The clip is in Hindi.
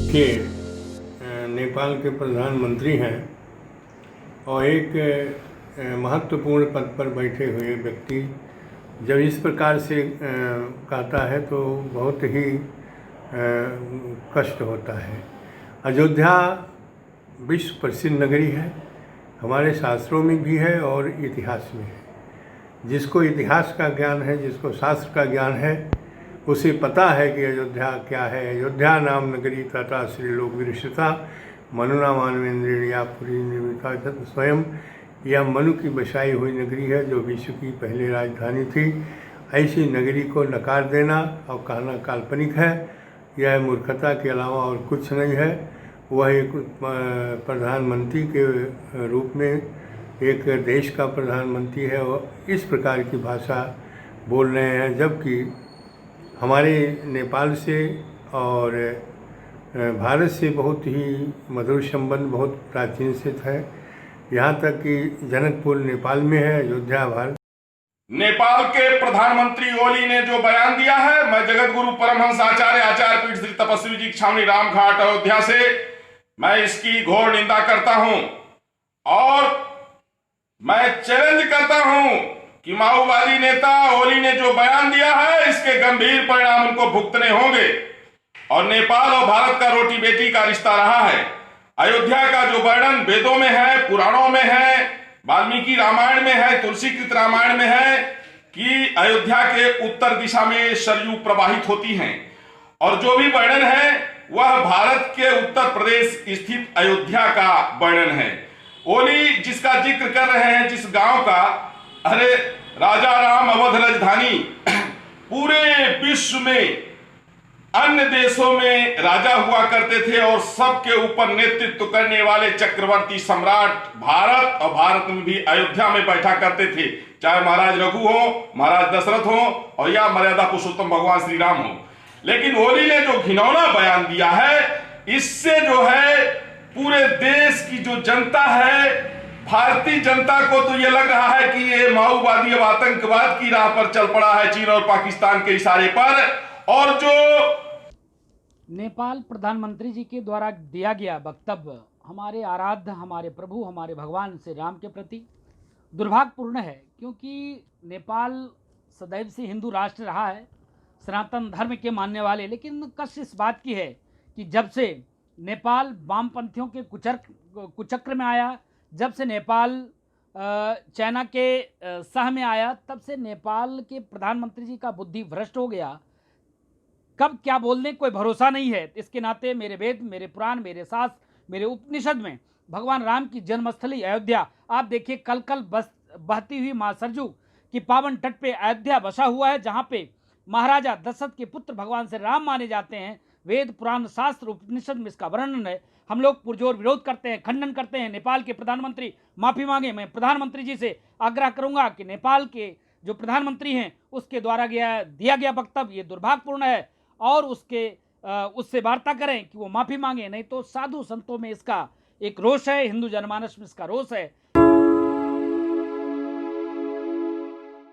के नेपाल के प्रधानमंत्री हैं और एक महत्वपूर्ण पद पर बैठे हुए व्यक्ति जब इस प्रकार से कहता है तो बहुत ही कष्ट होता है। अयोध्या विश्व प्रसिद्ध नगरी है, हमारे शास्त्रों में भी है और इतिहास में है। जिसको इतिहास का ज्ञान है, जिसको शास्त्र का ज्ञान है, उसे पता है कि अयोध्या क्या है। अयोध्या नाम नगरी तथा श्रीलोक विरसिता मनुना मानवेंद्रिया पुरी निर्मिता स्वयं, यह मनु की बसाई हुई नगरी है जो विश्व की पहली राजधानी थी। ऐसी नगरी को नकार देना और कहना काल्पनिक है, यह मूर्खता के अलावा और कुछ नहीं है। वह एक प्रधानमंत्री के रूप में एक देश का प्रधानमंत्री है और इस प्रकार की भाषा बोल रहे हैं, जबकि हमारे नेपाल से और भारत से बहुत ही मधुर संबंध बहुत प्राचीन से है। यहाँ तक कि जनकपुर नेपाल में है, अयोध्या भारत। नेपाल के प्रधानमंत्री ओली ने जो बयान दिया है, मैं जगत गुरु परमहंस आचार्य आचार्य पीठ श्री तपस्वी जी छावनी रामघाट अयोध्या से मैं इसकी घोर निंदा करता हूं और मैं चैलेंज करता हूं कि माओवादी नेता ओली ने जो बयान दिया है इसके गंभीर परिणाम उनको भुगतने होंगे। और नेपाल और भारत का रोटी बेटी का रिश्ता रहा है। अयोध्या का जो वर्णन वेदों में है, पुराणों में है, वाल्मीकि रामायण में है, तुलसीकृत रामायण में है कि अयोध्या के उत्तर दिशा में सरयू प्रवाहित होती हैं। और जो भी वर्णन है वह भारत के उत्तर प्रदेश स्थित अयोध्या का वर्णन है। ओली जिसका जिक्र कर रहे हैं, जिस गांव का, अरे राजा राम अवध राजधानी, पूरे विश्व में अन्य देशों में राजा हुआ करते थे और सबके ऊपर नेतृत्व करने वाले चक्रवर्ती सम्राट भारत और भारत में भी अयोध्या में बैठा करते थे, चाहे महाराज रघु हो, महाराज दशरथ हो और या मर्यादा पुरुषोत्तम भगवान श्री राम हो। लेकिन ओली ने जो घिनौना बयान दिया है, इससे जो है पूरे देश की जो जनता है, भारतीय जनता को तो ये लग रहा है कि ये माओवादी और आतंकवाद की राह पर चल पड़ा है, चीन और पाकिस्तान के इशारे पर। और जो नेपाल प्रधानमंत्री जी के द्वारा दिया गया वक्तव्य हमारे आराध्य, हमारे प्रभु, हमारे भगवान श्री राम के प्रति दुर्भाग्यपूर्ण है, क्योंकि नेपाल सदैव से हिंदू राष्ट्र रहा है, सनातन धर्म के मानने वाले। लेकिन कष्ट इस बात की है कि जब से नेपाल वामपंथियों के कुचक्र में आया, जब से नेपाल चाइना के सह में आया, तब से नेपाल के प्रधानमंत्री जी का बुद्धि भ्रष्ट हो गया। कब क्या बोलने कोई भरोसा नहीं है। इसके नाते मेरे वेद, मेरे पुराण, मेरे शास्त्र, मेरे उपनिषद में भगवान राम की जन्मस्थली अयोध्या, आप देखिए कल कल बहती हुई माँ सरजू की पावन तट पे अयोध्या बसा हुआ है, जहाँ पे महाराजा दशरथ के पुत्र भगवान से राम माने जाते हैं। वेद, पुराण, शास्त्र, उपनिषद में इसका वर्णन है। हम लोग पुरजोर विरोध करते हैं, खंडन करते हैं। नेपाल के प्रधानमंत्री माफ़ी मांगे। मैं प्रधानमंत्री जी से आग्रह करूंगा कि नेपाल के जो प्रधानमंत्री हैं उसके द्वारा दिया गया वक्तव्य ये दुर्भाग्यपूर्ण है और उससे वार्ता करें कि वो माफ़ी मांगे, नहीं तो साधु संतों में इसका एक रोष है, हिंदू जनमानस में इसका रोष है।